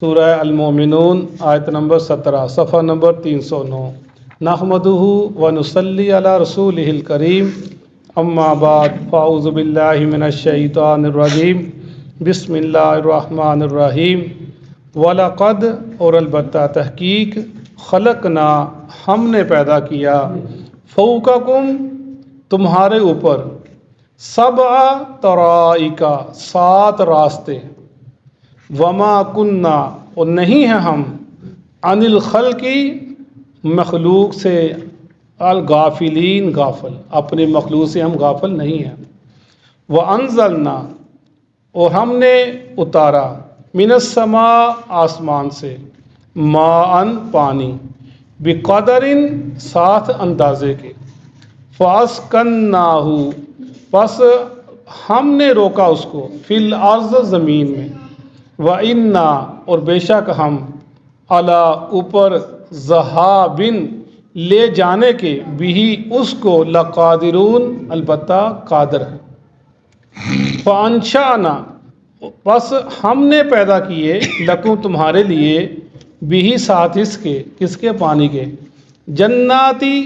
سورہ المومنون آیت نمبر 17 صفحہ نمبر 309 نحمدہ ونصلی علی رسولہ الکریم اما بعد فاعوذ باللہ من الشیطان الرجیم بسم اللہ الرحمن الرحیم وَلَقَدْ اور البتہ تحقیق خلقنا ہم نے پیدا کیا فوقکم تمہارے اوپر سبع طرائق 7 راستے وما کننا اور نہیں ہیں ہم عن الخلق مخلوق سے الغافلین غافل اپنے مخلوق سے ہم غافل نہیں ہیں وانزلنا اور ہم نے اتارا من السماء آسمان سے ماء پانی بقدر ساتھ اندازے کے فاسکناہ پس ہم نے روکا اس کو فی الارض زمین میں وَإِنَّا اور بے شک ہم عَلَىٰ اوپر ذَهَابٍ لے جانے کے بھی اس کو لقادرون البتہ قادر ہے فَأَنشَأْنَا پس ہم نے پیدا کیے لکم تمہارے لیے بھی ساتھ اس کے کس کے پانی کے جناتی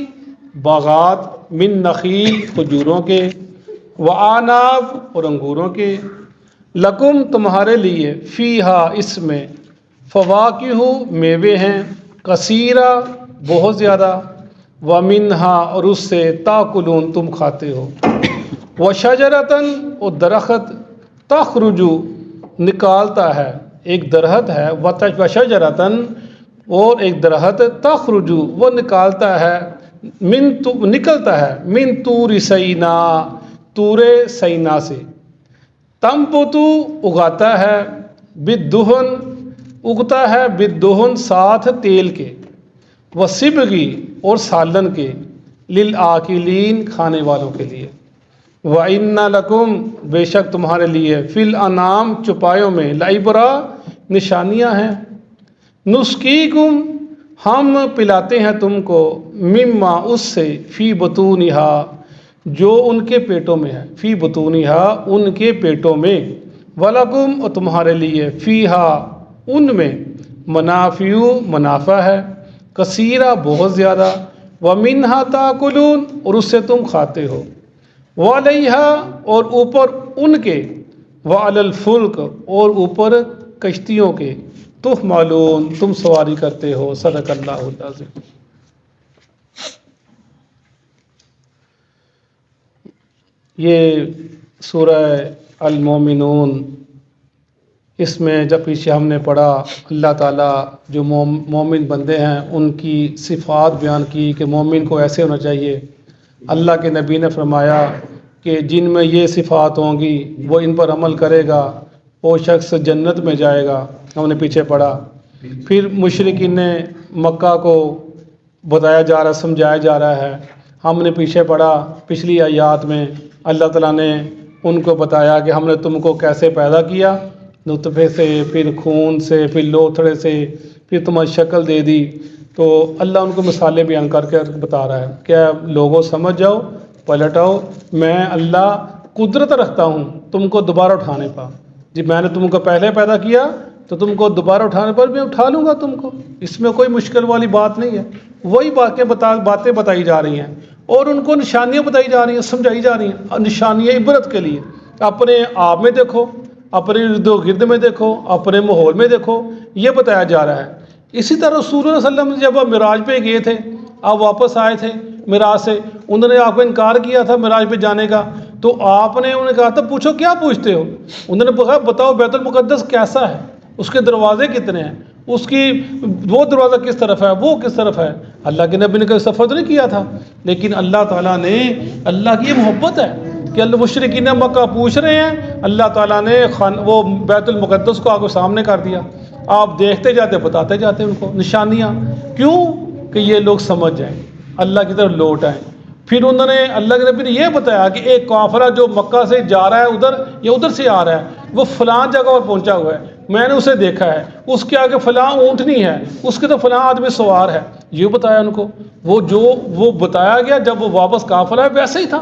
باغات من نخیل کھجوروں کے وعناب اور انگوروں کے لکم تمہارے لیے فیہا اس میں فواکہ میوے ہیں کثیرہ بہت زیادہ ومنہا اور اس سے تاکلون تم کھاتے ہو وشجرتن اور درخت تخرجو نکالتا ہے ایک درخت ہے وشجرتن اور ایک درخت تخرجو وہ نکالتا ہے نکلتا ہے من طور سینا طور سینا سے تنبتو اگاتا ہے بالدہن اگتا ہے بالدہن ساتھ تیل کے وصبغی اور سالن کے للآکلین کھانے والوں کے لیے وَإِنَّ لَكُمْ بے شک تمہارے لیے فی الانعام چپایوں میں لعبرہ نشانیاں ہیں نسقیکم ہم پلاتے ہیں تم کو مما اس سے فی بطونہا جو ان کے پیٹوں میں ہے فی بطونہا ان کے پیٹوں میں وَلَكُمْ اور تمہارے لیے فیہا ان میں منافع منافع ہے کثیرہ بہت زیادہ وَمِنْهَا تَأْكُلُونَ اور اس سے تم کھاتے ہو وَعَلَيْهَا اور اوپر ان کے وَعَلَى الْفُلْكِ اور اوپر کشتیوں کے تحملون تم سواری کرتے ہو صدق اللہ العظیم۔ یہ سورہ المومنون اس میں جب پیچھے ہم نے پڑھا اللہ تعالیٰ جو مومن بندے ہیں ان کی صفات بیان کی کہ مومن کو ایسے ہونا چاہیے۔ اللہ کے نبی نے فرمایا کہ جن میں یہ صفات ہوں گی وہ ان پر عمل کرے گا وہ شخص جنت میں جائے گا، ہم نے پیچھے پڑھا۔ پھر مشرکین نے مکہ کو بتایا جا رہا سمجھایا جا رہا ہے، ہم نے پیچھے پڑھا پچھلی آیات میں اللہ تعالیٰ نے ان کو بتایا کہ ہم نے تم کو کیسے پیدا کیا، نطفے سے پھر خون سے پھر لوتھڑے سے پھر تمہیں شکل دے دی۔ تو اللہ ان کو مثالیں بیان کر کے بتا رہا ہے کہ لوگوں سمجھ جاؤ پلٹ آؤ، میں اللہ قدرت رکھتا ہوں تم کو دوبارہ اٹھانے پا، جب میں نے تم کو پہلے پیدا کیا تو تم کو دوبارہ اٹھانے پر میں اٹھا لوں گا تم کو، اس میں کوئی مشکل والی بات نہیں ہے۔ وہی باتیں بتائی جا رہی ہیں اور ان کو نشانیاں بتائی جا رہی ہیں سمجھائی جا رہی ہیں، نشانیاں عبرت کے لیے۔ اپنے آپ میں دیکھو، اپنے ارد و گرد میں دیکھو، اپنے ماحول میں دیکھو، یہ بتایا جا رہا ہے۔ اسی طرح رسول اللہ صلی اللہ علیہ وسلم جب آپ معراج پہ گئے تھے، آپ واپس آئے تھے معراج سے، انہوں نے آپ کو انکار کیا تھا معراج پہ جانے کا، تو آپ نے انہیں کہا تھا پوچھو کیا پوچھتے ہو، انہوں نے کہا بتاؤ بیت المقدس کیسا ہے، اس کے دروازے کتنے ہیں، اس کی وہ دروازہ کس طرف ہے وہ کس طرف ہے۔ اللہ کے نبی نے کوئی سفر تو نہیں کیا تھا، لیکن اللہ تعالیٰ نے، اللہ کی یہ محبت ہے کہ اللہ مشرکین مکہ پوچھ رہے ہیں، اللہ تعالیٰ نے وہ بیت المقدس کو آپ کو سامنے کر دیا، آپ دیکھتے جاتے بتاتے جاتے ان کو نشانیاں، کیوں کہ یہ لوگ سمجھ جائیں اللہ کی طرف لوٹ آئیں۔ پھر انہوں نے اللہ کے نبی نے یہ بتایا کہ ایک قافلہ جو مکہ سے جا رہا ہے ادھر یا ادھر سے آ رہا ہے وہ فلاں جگہ پر پہنچا ہوا ہے، میں نے اسے دیکھا ہے، اس کے آگے فلاں اونٹنی ہے، اس کے تو فلاں آدمی سوار ہے، یہ بتایا ان کو۔ وہ جو وہ بتایا گیا جب وہ واپس قافلہ ہے ویسے ہی تھا،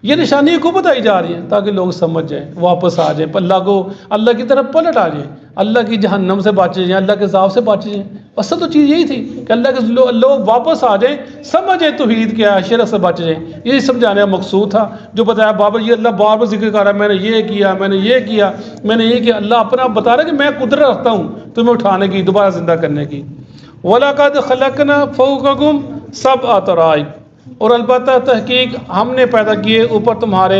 یہ نشانی کو بتائی جا رہی ہیں تاکہ لوگ سمجھ جائیں، واپس آ جائیں، اللہ کی طرف پلٹ آ جائیں، اللہ کی جہنم سے بچ جائیں، اللہ کے عذاب سے بچ جائیں۔ اصل تو چیز یہی تھی کہ اللہ کے لوگ واپس آ جائیں، سمجھیں توحید کیا ہے، شرک سے بچ جائیں، یہی سمجھانے کا مقصود تھا۔ جو بتایا بابا یہ اللہ بار بار ذکر کر رہا ہے، میں نے یہ کیا، میں نے یہ کیا، میں نے یہ کیا، اللہ اپنا بتا رہا ہے کہ میں قدرت رکھتا ہوں تمہیں اٹھانے کی، دوبارہ زندہ کرنے کی۔ وَلَقَدْ خَلَقْنَا فَوْقَكُمْ سَبْعَ طَرَائِقَ، اور البتہ تحقیق ہم نے پیدا کیے اوپر تمہارے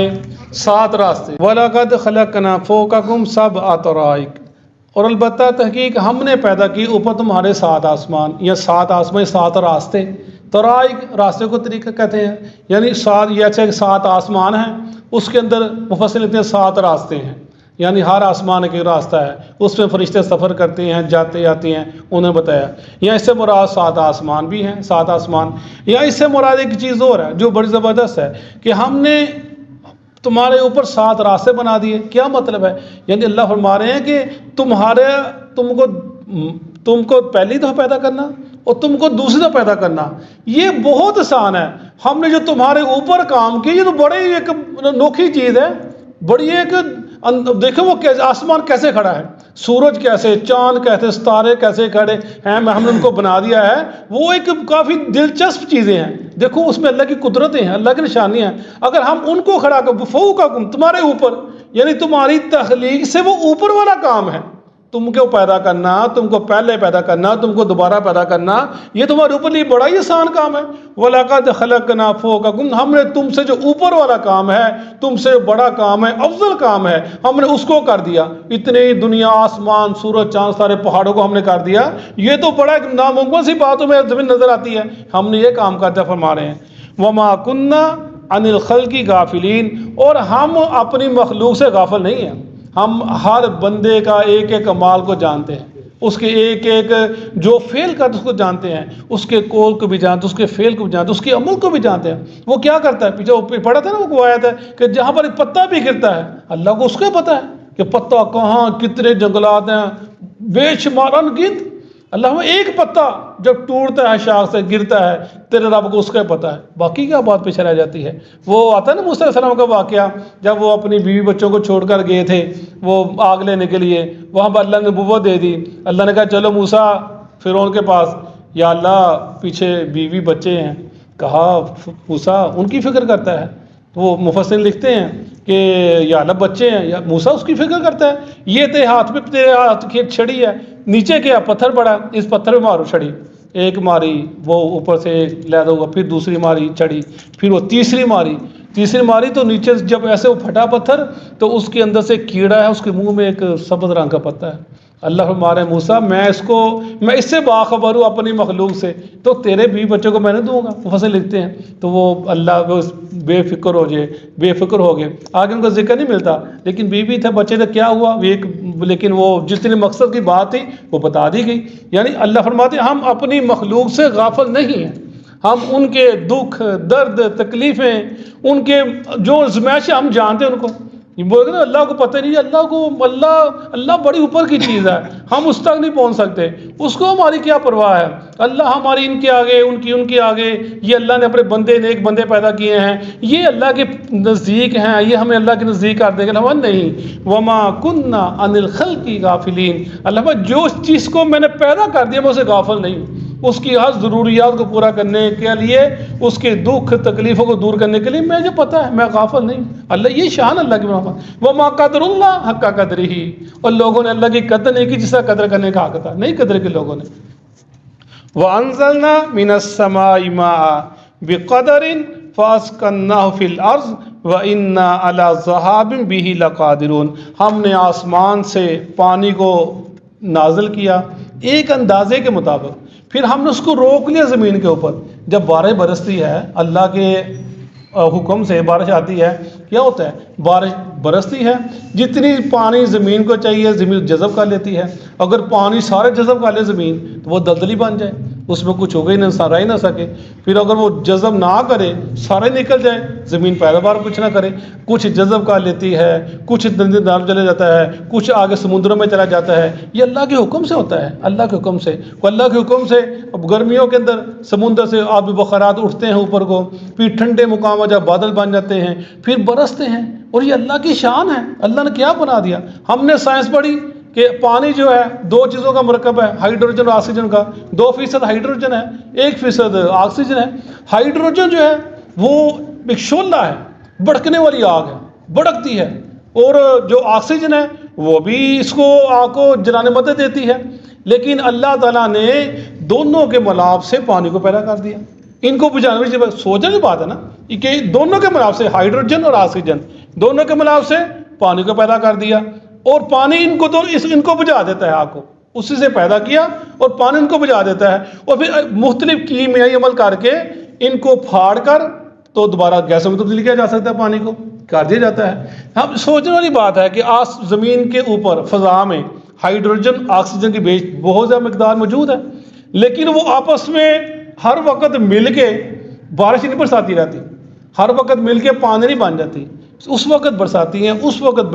7 راستے۔ وَلَقَدْ خَلَقْنَا فَوْقَكُمْ سَبْعَ طَرَائِقَ، اور البتہ تحقیق ہم نے پیدا کی اوپر تمہارے 7 آسمان، یا 7 آسمان 7 راستے۔ طرائق راستے کو طریقہ کہتے ہیں، یعنی 7 یہ اچھا 7 آسمان ہیں، اس کے اندر مفسر لکھتے ہیں 7 راستے ہیں، یعنی ہر آسمان ایک راستہ ہے، اس میں فرشتے سفر کرتے ہیں، جاتے آتے ہیں، انہیں بتایا۔ یا اس سے مراد 7 آسمان بھی ہیں، 7 آسمان۔ یا اس سے مراد ایک چیز اور ہے جو بڑی زبردست ہے کہ ہم نے تمہارے اوپر 7 راستے بنا دیے۔ کیا مطلب ہے؟ یعنی اللہ فرما رہے ہیں کہ تم کو پہلی دفعہ پیدا کرنا اور تم کو دوسری دفعہ پیدا کرنا یہ بہت آسان ہے۔ ہم نے جو تمہارے اوپر کام کیا یہ تو بڑی ایک انوکھی چیز ہے، بڑی ایک دیکھو وہ آسمان کیسے کھڑا ہے، سورج کیسے، چاند کیسے، ستارے کیسے کھڑے ہیں، ہم نے ان کو بنا دیا ہے۔ وہ ایک کافی دلچسپ چیزیں ہیں، دیکھو اس میں اللہ کی قدرتیں ہیں، اللہ کی نشانیاں ہیں۔ اگر ہم ان کو کھڑا کر فوقکم تمہارے اوپر، یعنی تمہاری تخلیق سے وہ اوپر والا کام ہے، تم کو پیدا کرنا، تم کو پہلے پیدا کرنا، تم کو دوبارہ پیدا کرنا، یہ تمہارے اوپر لیے بڑا ہی آسان کام ہے۔ وَلَقَدْ خَلَقْنَا فَوْقَكُمْ، ہم نے تم سے جو اوپر والا کام ہے، تم سے بڑا کام ہے، افضل کام ہے، ہم نے اس کو کر دیا۔ اتنی دنیا، آسمان، سورج، چاند، سارے پہاڑوں کو ہم نے کر دیا، یہ تو بڑا ایک ناممکن سی بات ہمیں زمین نظر آتی ہے، ہم نے یہ کام کرتا فرما رہے ہیں۔ وَمَا كُنَّا عَنِ الْخَلْقِ غَافِلِينَ، اور ہم اپنی مخلوق سے غافل نہیں ہیں، ہم ہر بندے کا ایک ایک کمال کو جانتے ہیں، اس کے ایک ایک جو فعل کرتا ہے اس کو جانتے ہیں، اس کے قول کو بھی جانتے ہیں، اس کے فعل کو بھی جانتے ہیں، اس کے عمل کو بھی جانتے ہیں۔ وہ کیا کرتا ہے، پیچھے پڑھا تھا نا، وہ آیت ہے کہ جہاں پر ایک پتا بھی گرتا ہے اللہ کو اس کا پتہ ہے کہ پتا کہاں، کتنے جنگلات ہیں، بے شمار انگنت۔ اللہ میں ایک پتا جب ٹوٹتا ہے شاخ سے، گرتا ہے، تیرے رب کو اس کا پتہ ہے، باقی کیا بات پیچھے رہ جاتی ہے۔ وہ آتا ہے نا موسیٰ علیہ السلام کا واقعہ، جب وہ اپنی بیوی بچوں کو چھوڑ کر گئے تھے وہ آگ لینے کے لیے، وہاں پر اللہ نے نبوت دے دی۔ اللہ نے کہا چلو موسیٰ فرعون کے پاس، یا اللہ پیچھے بیوی بچے ہیں۔ کہا موسیٰ ان کی فکر کرتا ہے، وہ مفسر لکھتے ہیں کہ یا اللہ بچے ہیں، یا موسیٰ اس کی فکر کرتا ہے، یہ تیرے ہاتھ میں، تیرے ہاتھ کی چھڑی ہے، نیچے کیا پتھر پڑا، اس پتھر میں مارو چھڑی۔ ایک ماری، وہ اوپر سے لیدا ہوا، پھر دوسری ماری چھڑی، پھر وہ تیسری ماری تو نیچے جب ایسے وہ پھٹا پتھر تو اس کے اندر سے کیڑا ہے، اس کے منہ میں ایک سبز رنگ کا پتا ہے۔ اللہ فرمارے موسیٰ میں اس سے باخبر ہوں اپنی مخلوق سے، تو تیرے بیوی بچوں کو میں نے دوں گا۔ مفسر لکھتے ہیں تو وہ اللہ بے فکر ہو گئے، آگے ان کا ذکر نہیں ملتا، لیکن بیوی تھے، بچے تھے، کیا ہوا لیکن وہ جتنے مقصد کی بات تھی وہ بتا دی گئی۔ یعنی اللہ فرماتے ہیں ہم اپنی مخلوق سے غافل نہیں ہیں، ہم ان کے دکھ، درد، تکلیفیں، ان کے جو آزمائشیں ہم جانتے ہیں ان کو۔ یہ بولتے ہیں اللہ کو پتہ نہیں، اللہ بڑی اوپر کی چیز ہے، ہم اس تک نہیں پہنچ سکتے، اس کو ہماری کیا پرواہ ہے۔ اللہ ہماری ان کے آگے، ان کے آگے، یہ اللہ نے اپنے بندے، نیک بندے پیدا کیے ہیں، یہ اللہ کے نزدیک ہیں، یہ ہمیں اللہ کے نزدیک کر دیں گے، ہم نہیں۔ وما كنا عن الخلق غافلین، اللہ جو چیز کو میں نے پیدا کر دیا میں اسے غافل نہیں ہوں، اس کی ہر ضروریات کو پورا کرنے کے لیے، اس کے دکھ تکلیفوں کو دور کرنے کے لیے مجھے پتہ ہے، میں غافل نہیں۔ اللہ یہ شان اللہ کی بات۔ وما قدر اللہ حق قدرہ، اور لوگوں نے اللہ کی قدر نہیں کی جس کا قدر کرنے کا حق تھا، نہیں قدر کی لوگوں نے۔ وانزلنا من السماء ماء بقدر فاسقناه في الارض وانا على ذهاب به لقادرون، ہم نے آسمان سے پانی کو نازل کیا ایک اندازے کے مطابق، پھر ہم نے اس کو روک لیا زمین کے اوپر۔ جب بارش برستی ہے اللہ کے حکم سے بارش آتی ہے، کیا ہوتا ہے بارش برستی ہے، جتنی پانی زمین کو چاہیے زمین جذب کر لیتی ہے، اگر پانی سارے جذب کر لے زمین تو وہ دلدلی بن جائے، اس میں کچھ ہوگا ہی نہیں، رہ ہی نہ سکے۔ پھر اگر وہ جذب نہ کرے، سارے نکل جائے، زمین پیداوار کچھ نہ کرے، کچھ جذب کر لیتی ہے، کچھ نال چلے جاتا ہے، کچھ آگے سمندروں میں چلا جاتا ہے، یہ اللہ کے حکم سے ہوتا ہے، اللہ کے حکم سے۔ اللہ کے حکم سے اب گرمیوں کے اندر سمندر سے آبی بخارات اٹھتے ہیں اوپر کو، پھر ٹھنڈے مقام جب بادل بن جاتے ہیں، پھر برستے ہیں، اور یہ اللہ کی شان ہے۔ اللہ نے کیا بنا دیا؟ ہم نے سائنس پڑھی کہ پانی جو ہے دو چیزوں کا مرکب ہے، ہائیڈروجن اور آکسیجن کا، 2% ہائیڈروجن ہے، 1% آکسیجن ہے۔ ہائیڈروجن جو ہے وہ ایک شعلہ ہے، بھڑکنے والی آگ ہے، بھڑکتی ہے، اور جو آکسیجن ہے وہ بھی اس کو آگ کو جلانے مدد دیتی ہے۔ لیکن اللہ تعالیٰ نے دونوں کے ملاپ سے پانی کو پیدا کر دیا۔ ان کو بجھانے میں سوچنے کی بات ہے نا کہ دونوں کے ملاپ سے ہائیڈروجن اور آکسیجن دونوں کے ملاپ سے پانی کو پیدا کر دیا، اور پانی ان کو بجھا دیتا ہے، آگ کو اسی سے پیدا کیا اور پانی ان کو بجھا دیتا ہے، اور پھر مختلف کیمیائی عمل کر کے ان کو پھاڑ کر تو دوبارہ گیسوں میں تبدیل کیا جا سکتا ہے، پانی کو کر دیا جاتا ہے۔ ہم سوچنے والی بات ہے کہ زمین کے اوپر فضا میں ہائیڈروجن آکسیجن کی بیچ بہت زیادہ مقدار موجود ہے، لیکن وہ آپس میں ہر وقت مل کے بارش نہیں برساتی رہتی، ہر وقت مل کے پانی نہیں بن جاتی، اس وقت برساتی ہیں، اس وقت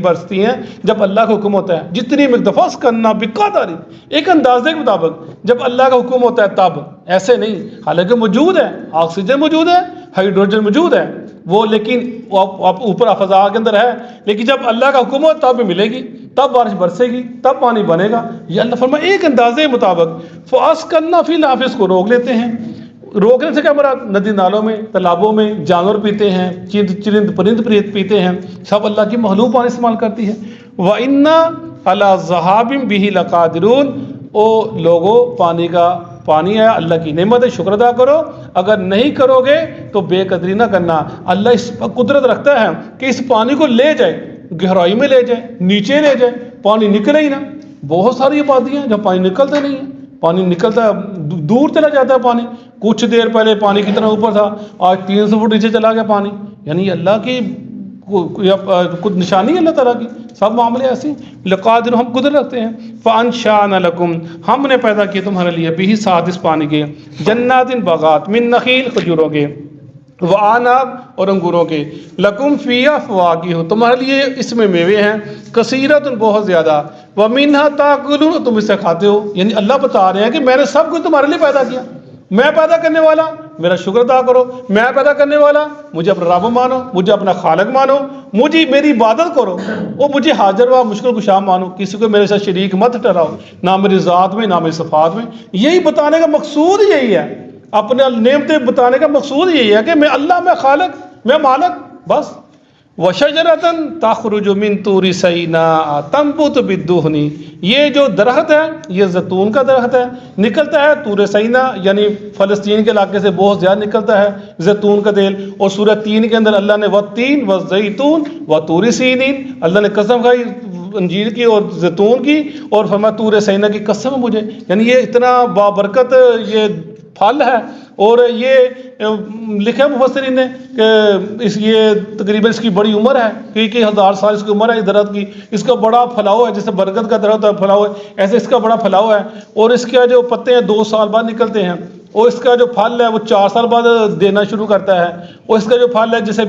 برستی ہیں جب اللہ کا حکم ہوتا ہے۔ جتنی مقدفاس کرنا بقدر، ایک اندازے کے مطابق جب اللہ کا حکم ہوتا ہے تب، ایسے نہیں۔ حالانکہ موجود ہے، آکسیجن موجود ہے، ہائیڈروجن موجود ہے، وہ لیکن اوپر فضا کے اندر ہے، لیکن جب اللہ کا حکم ہو تب ملے گی، تب بارش برسے گی، تب پانی بنے گا۔ یہ اللہ فرمایا ایک اندازے کے مطابق فَأَسْقَلْنَا فِي الْأَنْفُسِ، اس کو روک لیتے ہیں۔ روکنے سے کیا مراد؟ ندی نالوں میں، تالابوں میں جانور پیتے ہیں، چرند پرند پیتے ہیں، سب اللہ کی مخلوق پانی استعمال کرتی ہے۔ وَإِنَّا عَلَىٰ ذَهَابٍ بِهِ لَقَادِرُونَ، او لوگوں پانی ہے اللہ کی نعمت ہے، شکر ادا کرو، اگر نہیں کرو گے تو بے قدری نہ کرنا۔ اللہ اس پر قدرت رکھتا ہے کہ اس پانی کو لے جائے، گہرائی میں لے جائے، نیچے لے جائے، پانی نکلے ہی نہ۔ بہت ساری آبادیاں ہیں جہاں پانی نکلتے نہیں ہیں، پانی نکلتا ہے دور چلا جاتا ہے پانی، کچھ دیر پہلے پانی کتنا اوپر تھا، آج 300 فٹ نیچے چلا گیا پانی۔ یعنی اللہ کی کچھ نشانی ہے اللہ تعالیٰ کی، سب معاملے ایسے لقادر، ہم قدرت رکھتے ہیں۔ فَأَنشَأْنَا لَكُمْ، ہم نے پیدا کیے تمہارے لیے، بِهِ ساتھ اس پانی کے، جنات باغات، من نخیل کھجوروں کے، وعناب اور انگوروں کے، لکم فیہا فواکہ، تمہارے لیے اس میں میوے ہیں، کثیرۃ بہت زیادہ، ومنھا تاکلون، تم اس سے کھاتے ہو۔ یعنی اللہ بتا رہے ہیں کہ میں نے سب کچھ تمہارے لیے پیدا کیا، میں پیدا کرنے والا، میرا شکر ادا کرو، میں پیدا کرنے والا، مجھے اپنا رب مانو، مجھے اپنا خالق مانو، مجھے میری عبادت کرو، اور مجھے حاضر و مشکل کشا مانو، کسی کو میرے ساتھ شریک مت ٹھہراؤ، نہ میری ذات میں نہ میری صفات میں۔ یہی بتانے کا مقصود یہی ہے، اپنے نعمتیں بتانے کا مقصود یہی ہے کہ میں اللہ، میں خالق، میں مالک، بس۔ وَشَجَرَةً تَخْرُجُ مِن طُورِ سَيْنَاءَ تَنبُتُ بِالدُّهْنِ، یہ جو درخت ہے یہ زیتون کا درخت ہے، نکلتا ہے طور سینا، یعنی فلسطین کے علاقے سے بہت زیادہ نکلتا ہے زیتون کا تیل۔ اور سورہ 3 کے اندر اللہ نے وَالتِّينِ وَالزَّيْتُونِ وَطُورِ سِينِينَ، اللہ نے قسم کھائی انجیر کی اور زیتون کی، اور فرمایا طور سینا کی قسم ہے مجھے، یعنی یہ اتنا بابرکت یہ پھل ہے۔ اور یہ لکھا مفسرین نے کہ یہ تقریباً اس کی بڑی عمر ہے، کئی ہزار سال اس کی عمر ہے اس درخت کی، اس کا بڑا پھیلاؤ ہے، جیسے برکت کا درخت پھیلاؤ ہے ایسے اس کا بڑا پھیلاؤ ہے، اور اس کے جو پتے ہیں 2 سال بعد نکلتے ہیں، اور اس کا جو پھل ہے وہ 4 سال بعد دینا شروع کرتا ہے، اور اس کا جو پھل ہے جیسے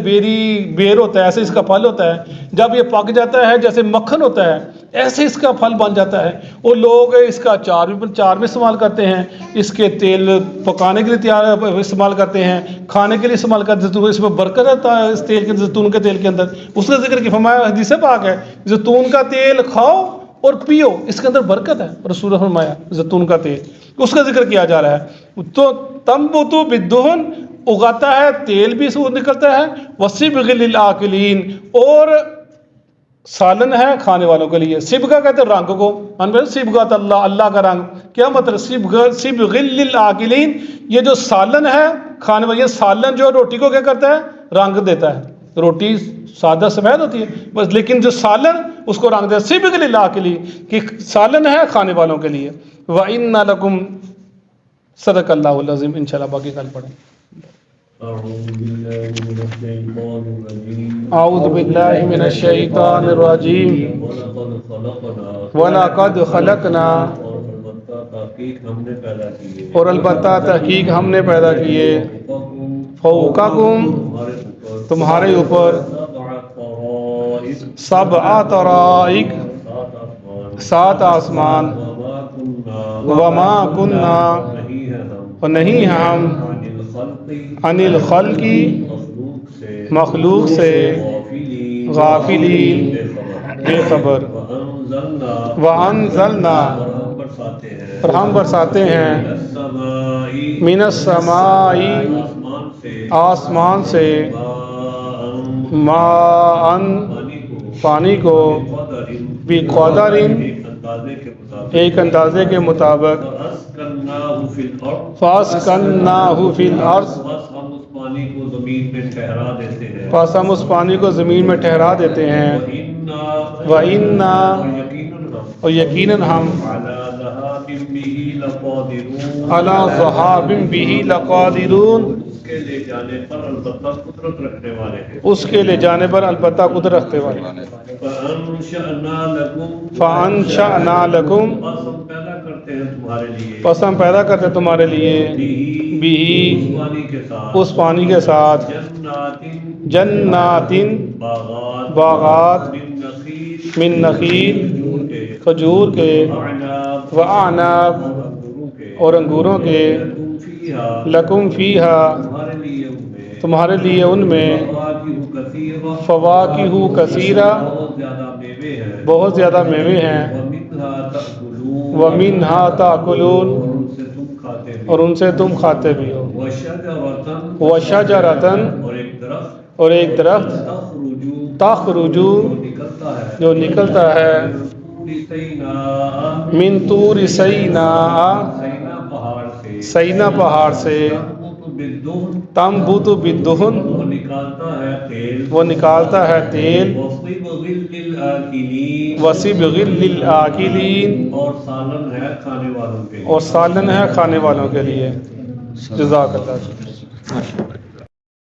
بیر ہوتا ہے ایسے اس کا پھل ہوتا ہے، جب یہ پک جاتا ہے جیسے مکھن ہوتا ہے ایسے اس کا پھل بن جاتا ہے، اور لوگ اس کا چار میں استعمال کرتے ہیں، اس کے تیل پکانے کے لیے استعمال کرتے ہیں، کھانے کے لیے استعمال کرتے ہیں، اس میں برکت رہتا ہے اس تیل کے، زیتون کے تیل کے اندر۔ اس نے ذکر کی فرمایا، حدیث پاک ہے، زیتون کا تیل کھاؤ اور پیو، اس کے اندر برکت ہے، رسول نے فرمایا زیتون کا تیل، اس کا ذکر کیا جا رہا ہے۔ تو تنبت بالدہن، اگاتا ہے تیل بھی سود نکلتا ہے، وصبغ للآکلین، اور سالن ہے کھانے والوں کے لیے۔ سبغہ کہتے ہیں رنگ کو، سبغۃ اللہ، اللہ کا رنگ، کیا مطلب سبغ للآکلین، یہ جو سالن ہے کھانے والے، یہ سالن جو روٹی کو کیا کرتا ہے، رنگ دیتا ہے۔ روٹی سادہ سفید ہوتی ہے بس، لیکن جو سالن اس کو رنگ دیتا ہے، سبغ للآکلین، کہ سالن ہے کھانے والوں کے لیے۔ وَإِنَّ لَكُمْ، صدق اللہ العظیم۔ انشاءاللہ باقی کل پڑھیں۔ اعوذ باللہ من الشیطان الرجیم، وَلَقَدْ خَلَقْنَا اور البتہ تحقیق ہم نے پیدا کیے فوقکم تمہارے اوپر سبع طرائق 7 آسمان وما کننا اور نہیں ہم عن الخلق مخلوق سے غافلین بے خبر وانزلنا اور ہم برساتے ہیں من السماء آسمان سے ماء پانی کو بقدر ایک اندازے کے مطابق فاسکناہ فی الارض پس ہم اس پانی کو زمین میں ٹھہرا دیتے ہیں وَإِنَّا اور یقیناً ہم عَلَى ذَهَابٍ بِهِ لَقَادِرُونَ اس کے لے جانے پر البتہ قدرت رکھتے والے ہیں فَأَنشَأْنَا لَكُمْ پس ہم پیدا کرتے تمہارے لیے بھی اس پانی کے ساتھ جنات باغات من نخیل کھجور کے وعناب اور انگوروں کے لکم فیہا تمہارے لیے ان میں فواکہ کثیرہ بہت زیادہ میوے ہیں ومنہا تاکلون اور ان سے تم کھاتے بھی ہو وشجرتن اور ایک درخت تخرجو جو نکلتا ہے من طور سیناء سینا پہاڑ سے تنبت بالدہن وہ نکالتا ہے تیل وصبغ للآکلین اور سالن ہے کھانے والوں کے لیے جزاک اللہ